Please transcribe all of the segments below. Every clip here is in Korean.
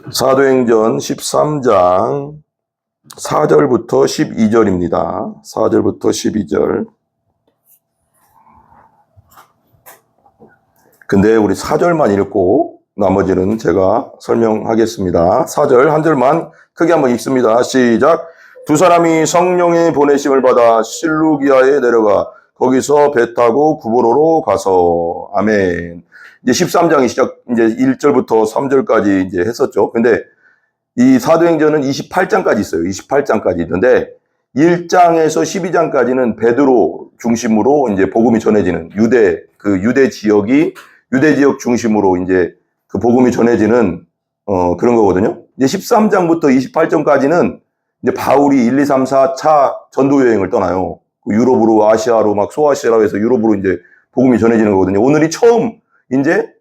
사도행전 13장 4절부터 12절입니다. 4절부터 12절. 근데 우리 4절만 읽고 나머지는 제가 설명하겠습니다. 4절 한 절만 크게 한번 읽습니다. 시작. 두 사람이 성령의 보내심을 받아 실루기아에 내려가 거기서 배 타고 구브로로 가서. 아멘. 이제 13장이 시작, 이제 1절부터 3절까지 이제 했었죠. 근데 이 사도행전은 28장까지 있어요. 28장까지 있는데 1장에서 12장까지는 베드로 중심으로 이제 복음이 전해지는 유대 지역 중심으로 이제 그 복음이 전해지는 그런 거거든요. 이제 13장부터 28장까지는 이제 바울이 1, 2, 3, 4차 전도 여행을 떠나요. 유럽으로, 아시아로 막 소아시아로 해서 유럽으로 이제 복음이 전해지는 거거든요. 오늘이 처음 이제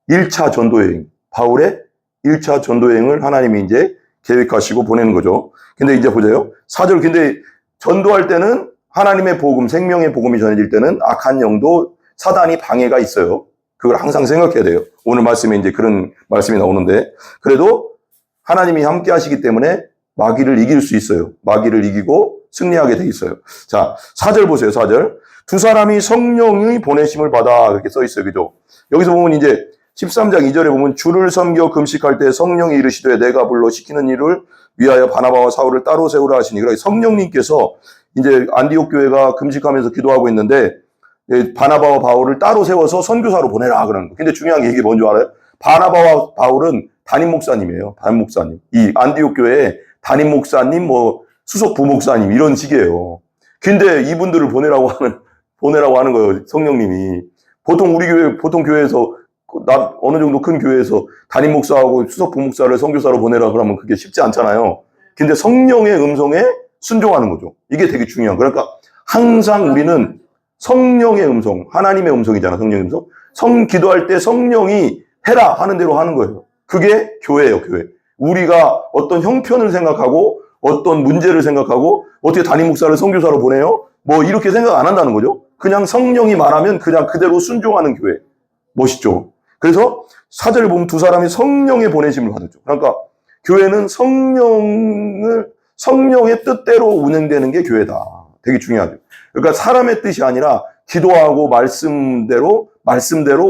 1차 전도여행, 바울의 1차 전도여행을 하나님이 이제 계획하시고 보내는 거죠. 근데 이제 보세요. 4절, 근데 전도할 때는 하나님의 복음, 생명의 복음이 전해질 때는 악한 영도 사단이 방해가 있어요. 그걸 항상 생각해야 돼요. 오늘 말씀에 이제 그런 말씀이 나오는데, 그래도 하나님이 함께 하시기 때문에 마귀를 이길 수 있어요. 마귀를 이기고 승리하게 돼 있어요. 자, 4절 보세요. 4절. 두 사람이 성령의 보내심을 받아, 그렇게 써 있어요. 그죠? 여기서 보면 이제 13장 2절에 보면 주를 섬겨 금식할 때 성령이 이르시되 내가 불러 시키는 일을 위하여 바나바와 사울을 따로 세우라 하시니. 그러니까 성령님께서 이제 안디옥 교회가 금식하면서 기도하고 있는데 바나바와 바울을 따로 세워서 선교사로 보내라 그러는 거예요. 근데 중요한 게 이게 뭔지 알아요? 바나바와 바울은 담임 목사님이에요. 담임 목사님. 이 안디옥 교회에 담임 목사님, 수석 부목사님 이런 식이에요. 근데 이분들을 보내라고 하는 거예요. 성령님이. 보통 우리 교회, 보통 교회에서 어느 정도 큰 교회에서 담임 목사하고 수석 부목사를 선교사로 보내라 그러면 그게 쉽지 않잖아요. 근데 성령의 음성에 순종하는 거죠. 이게 되게 중요한 거예요. 그러니까 항상 우리는 성령의 음성, 하나님의 음성이잖아. 성령의 음성. 기도할 때 성령이 해라 하는 대로 하는 거예요. 그게 교회예요. 교회. 우리가 어떤 형편을 생각하고 어떤 문제를 생각하고 어떻게 담임 목사를 선교사로 보내요? 이렇게 생각 안 한다는 거죠. 그냥 성령이 말하면 그냥 그대로 순종하는 교회. 멋있죠? 그래서 4절을 보면 두 사람이 성령의 보내심을 받았죠. 그러니까 교회는 성령의 뜻대로 운행되는 게 교회다. 되게 중요하죠. 그러니까 사람의 뜻이 아니라 기도하고 말씀대로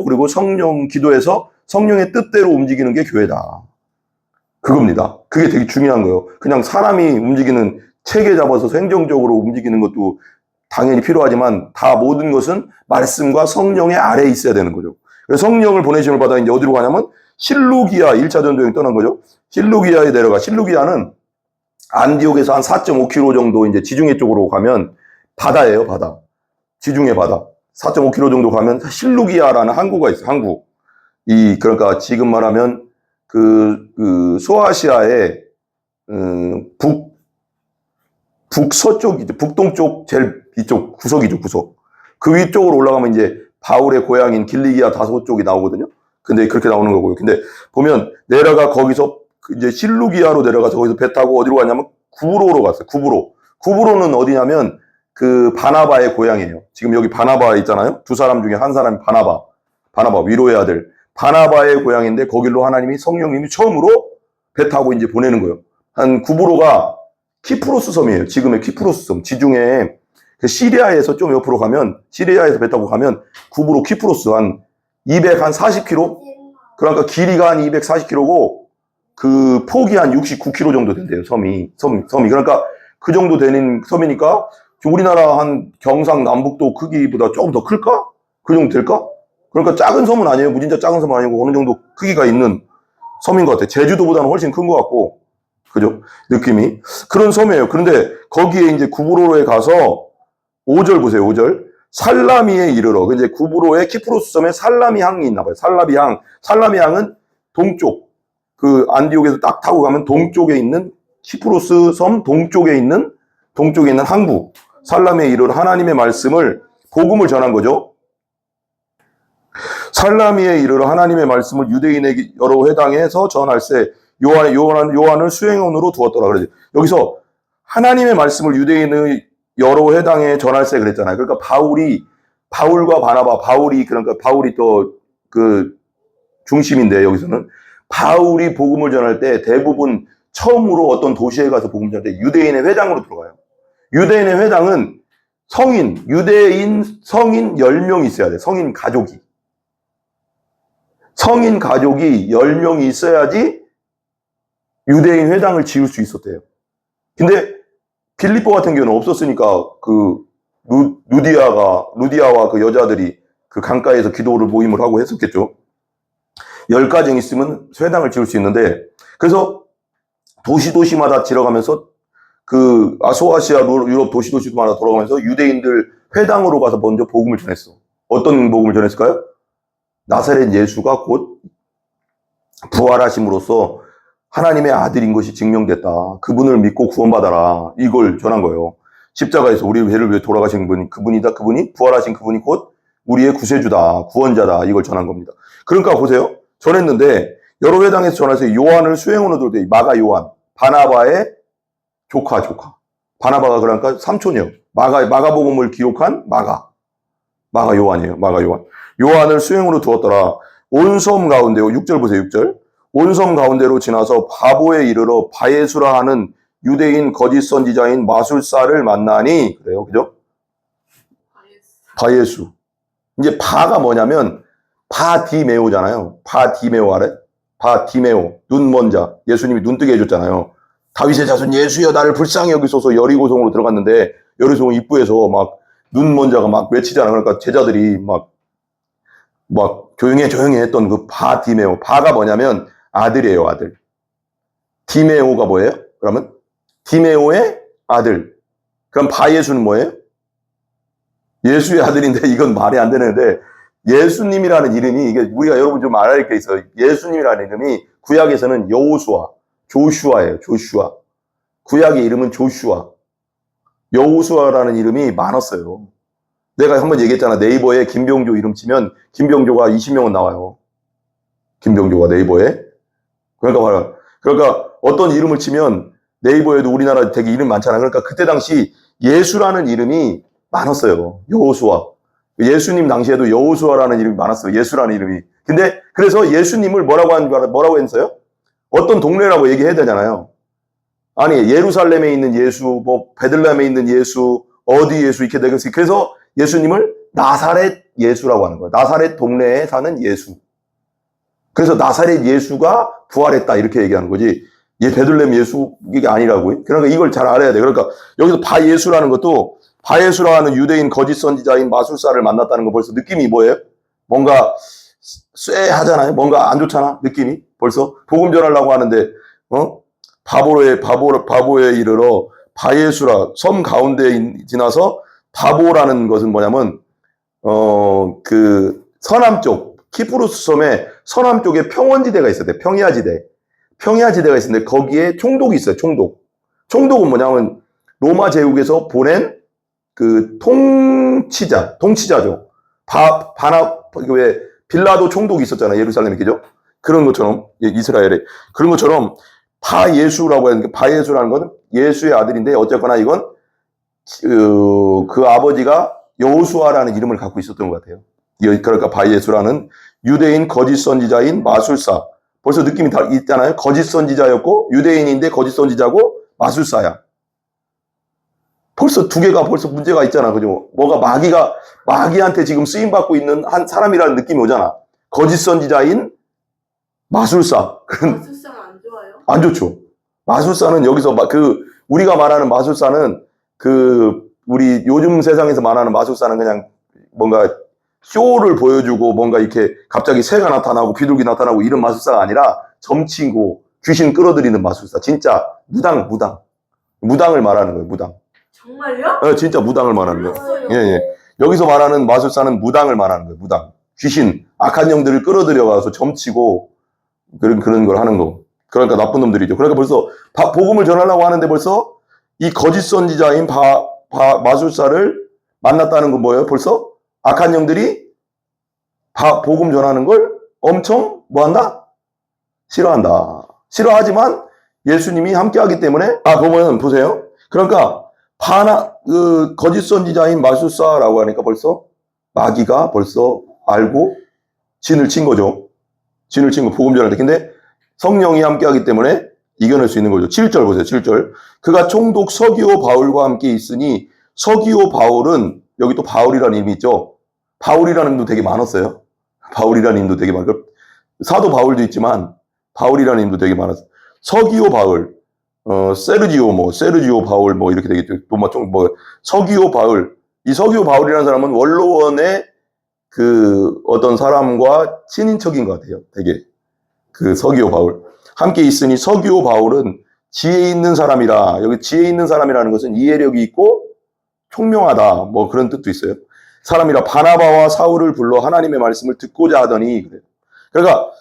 그리고 성령 기도해서 성령의 뜻대로 움직이는 게 교회다. 그겁니다. 그게 되게 중요한 거예요. 그냥 사람이 움직이는 체계 잡아서 행정적으로 움직이는 것도 당연히 필요하지만 다 모든 것은 말씀과 성령의 아래에 있어야 되는 거죠. 그래서 성령을 보내심을 받아 이제 어디로 가냐면 실루기아 1차 전도여행 떠난 거죠. 실루기아에 내려가. 실루기아는 안디옥에서 한 4.5km 정도 이제 지중해 쪽으로 가면 바다예요, 바다. 지중해 바다. 4.5km 정도 가면 실루기아라는 항구가 있어요, 항구. 그러니까 지금 말하면 소아시아의 북서쪽이죠. 북동쪽 제일 이쪽 구석이죠, 구석. 그 위쪽으로 올라가면 이제 바울의 고향인 길리기아 다소 쪽이 나오거든요. 근데 그렇게 나오는 거고요. 근데 보면 내려가 거기서 이제 실루기아로 내려가서 거기서 배 타고 어디로 가냐면 구브로로 갔어요. 구브로는 어디냐면 바나바의 고향이에요. 지금 여기 바나바 있잖아요. 두 사람 중에 한 사람이 바나바 위로의 아들. 바나바의 고향인데 거길로 하나님이 성령님이 처음으로 배 타고 이제 보내는 거예요. 구브로가 키프로스 섬이에요. 지금의 키프로스 섬. 지중해 시리아에서 좀 옆으로 가면, 시리아에서 배 타고 가면 구브로 키프로스 한 240km? 그러니까 길이가 한 240km고 그 폭이 한 69km 정도 된대요. 섬이. 그러니까 그 정도 되는 섬이니까 우리나라 한 경상남북도 크기보다 조금 더 클까? 그 정도 될까? 그러니까 작은 섬은 아니에요. 무진자 작은 섬은 아니고 어느 정도 크기가 있는 섬인 것 같아요. 제주도보다는 훨씬 큰 것 같고. 그죠? 느낌이. 그런 섬이에요. 그런데 거기에 이제 구브로에 가서 5절 보세요. 5절. 살라미에 이르러. 이제 구브로의 키프로스 섬에 살라미 항이 있나 봐요. 살라미 항은 동쪽. 안디옥에서 딱 타고 가면 동쪽에 있는 키프로스 섬 동쪽에 있는 항구. 살라미에 이르러 하나님의 말씀을 복음을 전한 거죠. 살라미에 이르러 하나님의 말씀을 유대인에게 여러 회당에서 전할세 요한을 수행원으로 두었더라. 그러지. 여기서 하나님의 말씀을 유대인의 여러 회당에 전할세 그랬잖아요. 그러니까 바울과 바나바, 바울이 또 중심인데 여기서는 바울이 복음을 전할 때 대부분 처음으로 어떤 도시에 가서 복음 전할 때 유대인의 회당으로 들어가요. 유대인의 회당은 유대인 성인 10명이 있어야 돼. 성인 가족이 10명이 있어야지 유대인 회당을 지을 수 있었대요. 근데 빌립보 같은 경우는 없었으니까 그 루디아와 그 여자들이 그 강가에서 기도를 모임을 하고 했었겠죠. 10가정 있으면 회당을 지을 수 있는데, 그래서 도시마다 지나가면서 그 소아시아 유럽 도시마다 돌아가면서 유대인들 회당으로 가서 먼저 복음을 전했어. 어떤 복음을 전했을까요? 나사렛 예수가 곧 부활하심으로써 하나님의 아들인 것이 증명됐다. 그분을 믿고 구원받아라. 이걸 전한 거예요. 십자가에서 우리 죄를 위해 돌아가신 분이 그분이다. 그분이 부활하신 그분이 곧 우리의 구세주다. 구원자다. 이걸 전한 겁니다. 그러니까 보세요. 전했는데 여러 회당에서 전해서 요한을 수행원으로 둘 때 마가 요한, 바나바의 조카. 바나바가 그러니까 삼촌이요. 마가복음을 기록한 마가 요한이에요. 마가 요한. 요한을 수행으로 두었더라. 온 섬 가운데요. 6절 보세요. 6절. 온 섬 가운데로 지나서 바보에 이르러 바예수라 하는 유대인 거짓 선지자인 마술사를 만나니, 그래요. 그죠? 바예수. 이제 바가 뭐냐면 바디메오잖아요. 바디메오 알아요? 바디메오. 눈 먼 자. 예수님이 눈 뜨게 해줬잖아요. 다윗의 자손 예수여 나를 불쌍히 여기소서. 여리고성으로 들어갔는데 여리고성 입구에서 막 눈 먼 자가 막 외치잖아요. 그러니까 제자들이 막 조용해 했던 그 바디메오. 바가 뭐냐면 아들이에요. 아들. 디메오가 뭐예요? 그러면 디메오의 아들. 그럼 바예수는 뭐예요? 예수의 아들인데 이건 말이 안 되는데, 예수님이라는 이름이, 이게 우리가 여러분 좀 알아야 할 게 있어요. 예수님이라는 이름이 구약에서는 조슈아예요. 조슈아. 구약의 이름은 조슈아. 여호수아라는 이름이 많았어요. 내가 한번 얘기했잖아. 네이버에 김병조 이름 치면 김병조가 20명은 나와요. 김병조가 네이버에. 그러니까 어떤 이름을 치면 네이버에도 우리나라 되게 이름 많잖아. 그러니까 그때 당시 예수라는 이름이 많았어요. 여호수아. 예수님 당시에도 여호수아라는 이름이 많았어요. 예수라는 이름이. 근데 그래서 예수님을 뭐라고 했어요? 어떤 동네라고 얘기해야 되잖아요. 아니, 예루살렘에 있는 예수, 베들레헴에 있는 예수, 어디 예수 이렇게 되겠어요. 그래서 예수님을 나사렛 예수라고 하는 거예요. 나사렛 동네에 사는 예수. 그래서 나사렛 예수가 부활했다 이렇게 얘기하는 거지. 베들레헴 예수 이게 아니라고요. 그러니까 이걸 잘 알아야 돼. 그러니까 여기서 바예수라는 것도, 바예수라는 유대인 거짓 선지자인 마술사를 만났다는 거 벌써 느낌이 뭐예요? 뭔가 쎄하잖아요. 뭔가 안 좋잖아. 느낌이 벌써 복음 전하려고 하는데 바보에 이르러 바예수라 섬 가운데 지나서, 바보라는 것은 뭐냐면 그 서남쪽 키프루스 섬의 서남쪽에 평원지대가 있어요. 평야지대가 있는데 거기에 총독이 있어요. 총독은 뭐냐면 로마 제국에서 보낸 그 통치자죠. 왜 빌라도 총독이 있었잖아요. 예루살렘에. 그죠? 그런 것처럼 이스라엘에 그런 것처럼 바예수라고 하는 게, 바예수라는 건 예수의 아들인데 어쨌거나 이건 그 아버지가 여호수아라는 이름을 갖고 있었던 것 같아요. 그러니까 바예수라는 유대인 거짓 선지자인 마술사. 벌써 느낌이 다 있잖아요. 거짓 선지자였고 유대인인데 거짓 선지자고 마술사야. 벌써 두 개가 벌써 문제가 있잖아. 그죠? 뭐가 마귀한테 지금 쓰임 받고 있는 한 사람이라는 느낌이 오잖아. 거짓 선지자인 마술사. 마술사는 안 좋아요? 안 좋죠. 마술사는 여기서 우리가 말하는 마술사는 우리 요즘 세상에서 말하는 마술사는 그냥 뭔가 쇼를 보여주고 뭔가 이렇게 갑자기 새가 나타나고 비둘기 나타나고 이런 마술사가 아니라 점치고 귀신 끌어들이는 마술사. 진짜 무당을 말하는 거예요. 무당. 정말요? 네, 진짜 무당을 말하는 거예요. 몰랐어요. 예. 여기서 말하는 마술사는 무당을 말하는 거예요. 무당. 귀신, 악한 영들을 끌어들여가서 점치고 그런 걸 하는 거. 그러니까 나쁜 놈들이죠. 그러니까 벌써 복음을 전하려고 하는데 벌써 이 거짓 선지자인 마술사를 만났다는 건 뭐예요? 벌써 악한 영들이 복음 전하는 걸 엄청 뭐한다? 싫어한다. 싫어하지만 예수님이 함께하기 때문에 보면 보세요. 그러니까 거짓 선지자인 마술사라고 하니까 벌써 마귀가 벌써 알고 진을 친 거죠. 진을 친 거 복음 전할 때. 근데 성령이 함께하기 때문에 이겨낼 수 있는 거죠. 7절 보세요. 7절. 그가 총독 서기오 바울과 함께 있으니 서기오 바울은 여기 또 바울이라는 이름이 있죠. 바울이라는 이름도 되게 많았어요. 바울이라는 이름도 되게 많고 사도 바울도 있지만 바울이라는 이름도 되게 많았어요. 서기오 바울, 세르지오 바울 뭐 이렇게 되겠죠. 또 서기오 바울. 이 서기오 바울이라는 사람은 원로원의 그 어떤 사람과 친인척인 것 같아요. 되게 그 서기오 바울. 함께 있으니 서기오 바울은 지혜 있는 사람이라. 여기 지혜 있는 사람이라는 것은 이해력이 있고 총명하다. 뭐 그런 뜻도 있어요. 사람이라 바나바와 사울을 불러 하나님의 말씀을 듣고자 하더니 그래요. 그러니까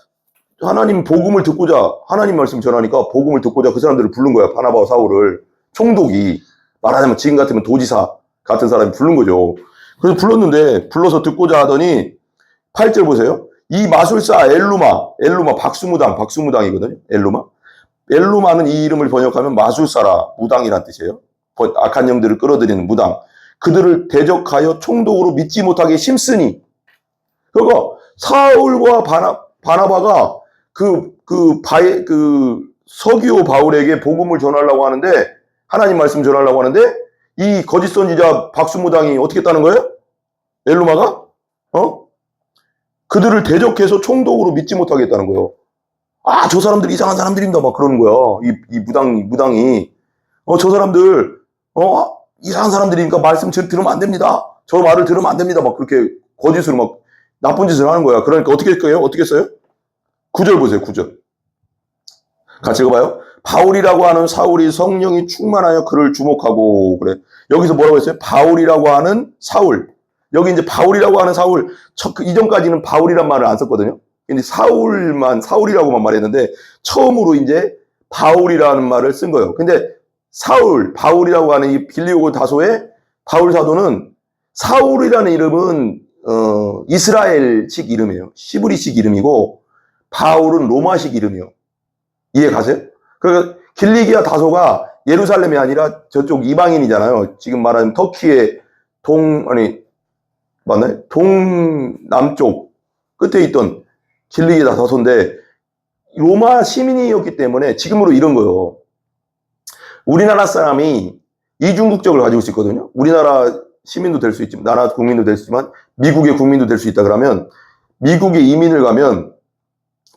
하나님 복음을 듣고자 하나님 말씀 전하니까 복음을 듣고자 그 사람들을 부른 거야. 바나바와 사울을. 총독이 말하자면 지금 같으면 도지사 같은 사람이 부른 거죠. 그래서 불렀는데 불러서 듣고자 하더니 8절 보세요. 이 마술사 엘루마 박수무당이거든요. 엘루마는 이 이름을 번역하면 마술사라 무당이란 뜻이에요. 악한 영들을 끌어들이는 무당. 그들을 대적하여 총독으로 믿지 못하게 심쓰니. 그러니까 사울과 바나바가 그 서기오 바울에게 복음을 전하려고 하는데 하나님 말씀 전하려고 하는데 이 거짓 선지자 박수무당이 어떻게 했다는 거예요? 엘루마가? 그들을 대적해서 총독으로 믿지 못하게 했다는 거예요. 아, 저 사람들 이상한 사람들입니다. 막 그러는 거야. 이 무당이. 저 사람들, 이상한 사람들이니까 말씀 들으면 안 됩니다. 저 말을 들으면 안 됩니다. 막 그렇게 거짓으로 막 나쁜 짓을 하는 거야. 그러니까 어떻게 할까요? 어떻게 했어요? 9절 보세요, 9절. 같이 읽어봐요. 바울이라고 하는 사울이 성령이 충만하여 그를 주목하고, 그래. 여기서 뭐라고 했어요? 바울이라고 하는 사울. 여기 이제 바울이라고 하는 사울, 이전까지는 바울이란 말을 안 썼거든요. 근데 사울이라고만 말했는데, 처음으로 이제 바울이라는 말을 쓴 거예요. 근데 바울이라고 하는 이 빌리오고 다소의 바울 사도는 사울이라는 이름은, 이스라엘식 이름이에요. 시브리식 이름이고, 바울은 로마식 이름이에요. 이해 가세요? 그러니까 길리기아 다소가 예루살렘이 아니라 저쪽 이방인이잖아요. 지금 말하는 터키의 맞나요? 동남쪽 끝에 있던 길리기아 다소인데 로마 시민이었기 때문에 지금으로 이런 거예요. 우리나라 사람이 이중국적을 가지고 있거든요. 우리나라 시민도 될 수 있지만, 나라 국민도 될 수 있지만, 미국의 국민도 될 수 있다 그러면, 미국에 이민을 가면,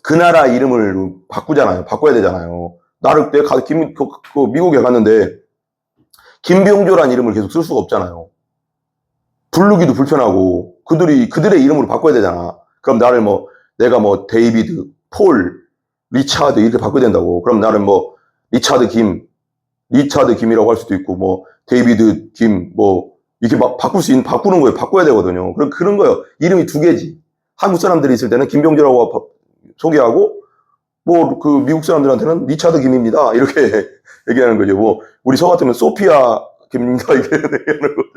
그 나라 이름을 바꿔야 되잖아요. 내가 미국에 갔는데, 김병조라는 이름을 계속 쓸 수가 없잖아요. 부르기도 불편하고, 그들의 이름으로 바꿔야 되잖아. 그럼 내가 데이비드, 폴, 리차드 이렇게 바꿔야 된다고. 그럼 나는 리차드 김이라고 할 수도 있고, 데이비드 김, 이렇게 바꾸는 거예요. 바꿔야 되거든요. 그런 거예요. 이름이 두 개지. 한국 사람들이 있을 때는 김병조라고 소개하고, 미국 사람들한테는 리차드 김입니다. 이렇게 얘기하는 거죠. 우리 서 같으면 소피아 김입니다. 이렇게 얘기하는 거죠.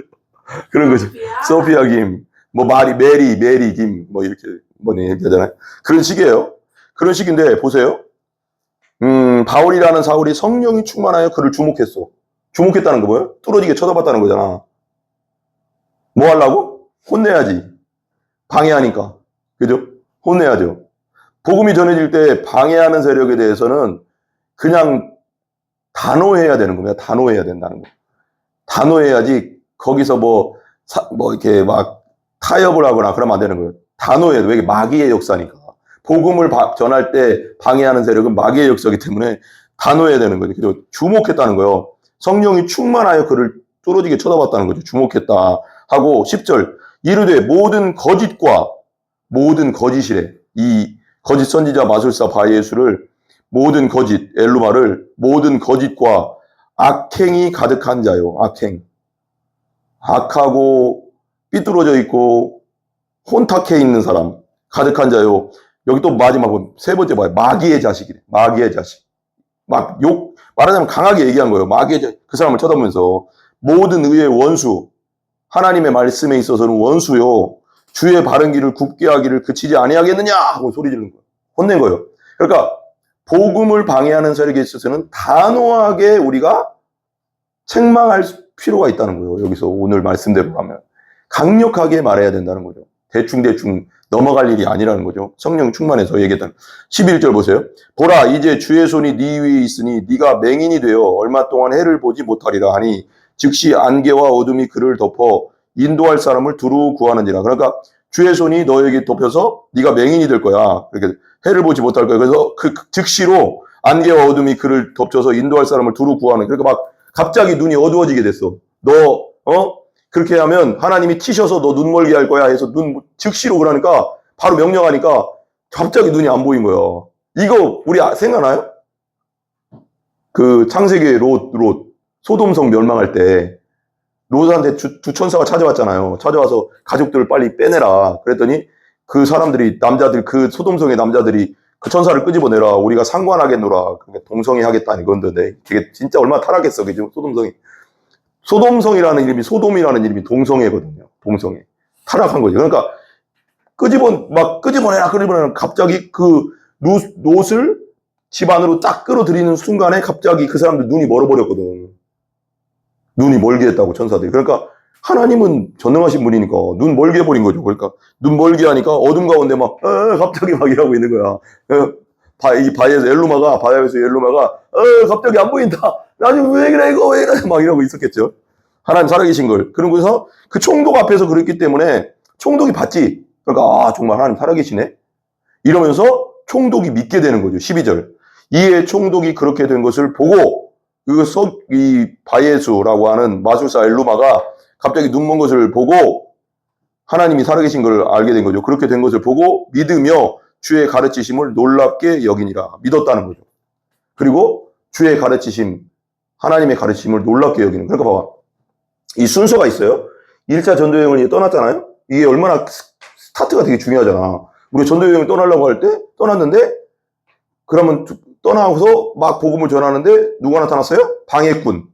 그런 거죠. 소피아 김, 메리 김, 이렇게 얘기하잖아요. 그런 식이에요. 그런 식인데, 보세요. 바울이라는 사울이 성령이 충만하여 그를 주목했어. 주목했다는 거 뭐예요? 뚫어지게 쳐다봤다는 거잖아. 뭐 하려고? 혼내야지. 방해하니까. 그죠? 혼내야죠. 복음이 전해질 때 방해하는 세력에 대해서는 그냥 단호해야 되는 겁니다. 단호해야 된다는 거. 단호해야지 거기서 이렇게 막 타협을 하거나 그러면 안 되는 거예요. 단호해야 돼. 왜? 마귀의 역사니까. 복음을 전할 때 방해하는 세력은 마귀의 역사이기 때문에 단호해야 되는 거죠. 그리고 주목했다는 거예요. 성령이 충만하여 그를 뚫어지게 쳐다봤다는 거죠. 주목했다 하고 10절 이르되 모든 거짓이래. 이 거짓 선지자 마술사 바예수를 모든 거짓 엘루마를 모든 거짓과 악행이 가득한 자요. 악하고 삐뚤어져 있고 혼탁해 있는 사람 가득한 자요. 여기 또 마지막 세 번째 봐요. 마귀의 자식이래. 마귀의 자식. 말하자면 강하게 얘기한 거예요. 그 사람을 쳐다보면서 모든 의의 원수, 하나님의 말씀에 있어서는 원수요. 주의 바른 길을 굽게 하기를 그치지 아니하겠느냐 하고 소리 지르는 거예요. 혼낸 거예요. 그러니까 복음을 방해하는 세력에 있어서는 단호하게 우리가 책망할 필요가 있다는 거예요. 여기서 오늘 말씀대로 하면 강력하게 말해야 된다는 거죠. 대충 넘어갈 일이 아니라는 거죠. 성령 충만해서 얘기했던 11절 보세요. 보라 이제 주의 손이 네 위에 있으니 네가 맹인이 되어 얼마 동안 해를 보지 못하리라 하니 즉시 안개와 어둠이 그를 덮어 인도할 사람을 두루 구하는지라. 그러니까 주의 손이 너에게 덮여서 네가 맹인이 될 거야. 그렇게 해를 보지 못할 거야. 그래서 그 즉시로 안개와 어둠이 그를 덮쳐서 인도할 사람을 두루 구하는. 그러니까 막 갑자기 눈이 어두워지게 됐어. 그렇게 하면 하나님이 치셔서 너 눈 멀게 할 거야 해서 즉시로 그러니까 바로 명령하니까 갑자기 눈이 안 보인 거야. 이거 우리 생각나요? 그 창세기의 롯 소돔성 멸망할 때 롯한테 두 천사가 찾아왔잖아요. 찾아와서 가족들을 빨리 빼내라. 그랬더니 그 사람들이 그 소돔성의 남자들이 그 천사를 끄집어내라. 우리가 상관하겠노라. 그러니까 동성애 하겠다는 건데 그게 진짜 얼마나 타락했어. 그죠? 소돔성이라는 이름이 소돔이라는 이름이 동성애거든요. 동성애. 타락한 거죠. 그러니까 끄집어내라 갑자기 그 롯을 집 안으로 딱 끌어들이는 순간에 갑자기 그 사람들 눈이 멀어버렸거든. 눈이 멀게 했다고 천사들이. 그러니까 하나님은 전능하신 분이니까 눈 멀게 해버린 거죠. 그러니까 눈 멀게 하니까 어둠 가운데 갑자기 막 이러고 있는 거야. 바에서 엘루마가 갑자기 안 보인다. 나중에 왜 그래 이거 왜 이래 막 이러고 있었겠죠. 하나님 살아계신 걸. 그러고서 그 총독 앞에서 그랬기 때문에 총독이 봤지. 그러니까 정말 하나님 살아계시네. 이러면서 총독이 믿게 되는 거죠. 12절. 이에 총독이 그렇게 된 것을 보고 이 바예수라고 하는 마술사 엘루마가 갑자기 눈 먼 것을 보고 하나님이 살아계신 걸 알게 된 거죠. 그렇게 된 것을 보고 믿으며 주의 가르치심을 놀랍게 여기니라. 믿었다는 거죠. 그리고 주의 가르치심, 하나님의 가르치심을 놀랍게 여기는. 그러니까 봐봐. 이 순서가 있어요. 1차 전도여행을 떠났잖아요. 이게 얼마나 스타트가 되게 중요하잖아. 우리 전도여행을 떠나려고 할 때 떠났는데 그러면 떠나서 막 복음을 전하는데 누가 나타났어요? 방해꾼.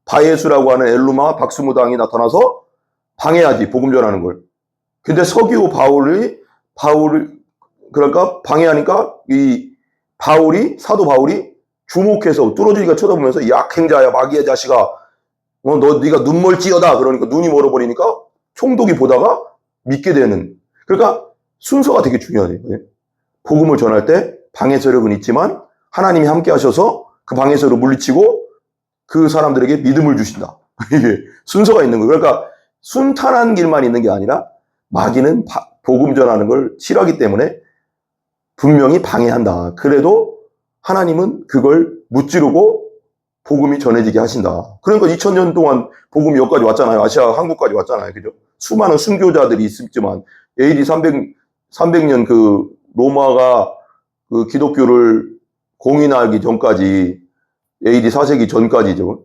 바예수라고 하는 엘루마 박수무당이 나타나서 방해하지, 복음 전하는 걸. 근데 서기오 바울을 그러니까 방해하니까 사도 바울이 주목해서 뚫어지니까 쳐다보면서 약행자야, 마귀의 자식아, 네가 눈 멀지어다. 그러니까 눈이 멀어버리니까 총독이 보다가 믿게 되는. 그러니까 순서가 되게 중요하네요. 복음을 전할 때 방해 세력은 있지만 하나님이 함께 하셔서 그 방해 세력을 물리치고 그 사람들에게 믿음을 주신다. 이게 순서가 있는 거예요. 그러니까 순탄한 길만 있는 게 아니라 마귀는 복음 전하는 걸 싫어하기 때문에 분명히 방해한다. 그래도 하나님은 그걸 무찌르고 복음이 전해지게 하신다. 그러니까 2000년 동안 복음이 여기까지 왔잖아요. 아시아 한국까지 왔잖아요. 그죠? 수많은 순교자들이 있었지만 AD 300년 그 로마가 그 기독교를 공인하기 전까지 AD 4세기 전까지죠.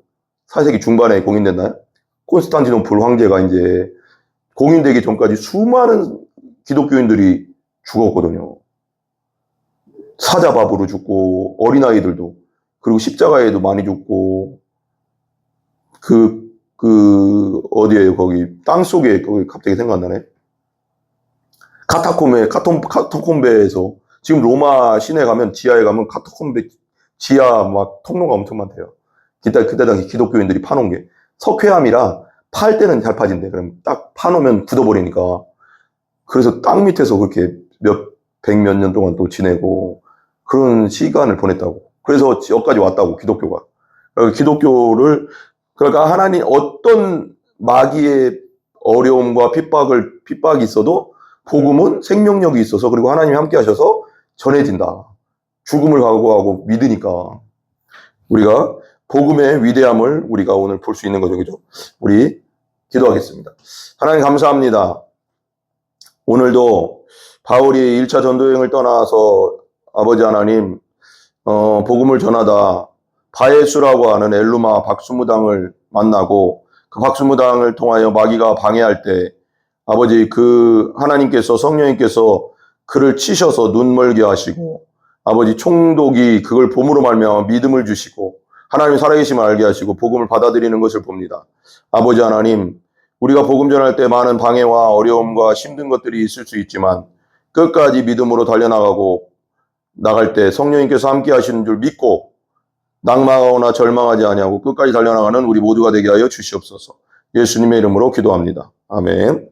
4세기 중반에 공인됐나요? 콘스탄티노플 황제가 이제 공인되기 전까지 수많은 기독교인들이 죽었거든요. 사자밥으로 죽고 어린아이들도 그리고 십자가에도 많이 죽고 어디에요? 거기 땅속에 거기 갑자기 생각나네. 카타콤베에서 지금 로마 시내 가면 지하에 가면 카타콤베 지하 막 통로가 엄청 많대요. 그때 당시 기독교인들이 파놓은 게 석회암이라 팔 때는 잘 파진대. 그럼 딱 파놓으면 굳어버리니까. 그래서 땅 밑에서 그렇게 백몇 년 동안 또 지내고 그런 시간을 보냈다고. 그래서 여기까지 왔다고, 기독교가. 그러니까 하나님 어떤 마귀의 어려움과 핍박이 있어도 복음은 생명력이 있어서 그리고 하나님이 함께 하셔서 전해진다. 죽음을 각오하고 믿으니까 우리가 복음의 위대함을 우리가 오늘 볼 수 있는 거죠. 그죠? 우리 기도하겠습니다. 하나님 감사합니다. 오늘도 바울이 1차 전도여행을 떠나서 아버지 하나님 복음을 전하다 바예수라고 하는 엘루마 박수무당을 만나고 그 박수무당을 통하여 마귀가 방해할 때 아버지 그 하나님께서 성령님께서 그를 치셔서 눈멀게 하시고 아버지 총독이 그걸 봄으로 말미암아 믿음을 주시고 하나님이 살아계심을 알게 하시고 복음을 받아들이는 것을 봅니다. 아버지 하나님 우리가 복음 전할 때 많은 방해와 어려움과 힘든 것들이 있을 수 있지만 끝까지 믿음으로 달려나가고 나갈 때 성령님께서 함께 하시는 줄 믿고 낙망하거나 절망하지 아니하고 끝까지 달려나가는 우리 모두가 되게 하여 주시옵소서. 예수님의 이름으로 기도합니다. 아멘.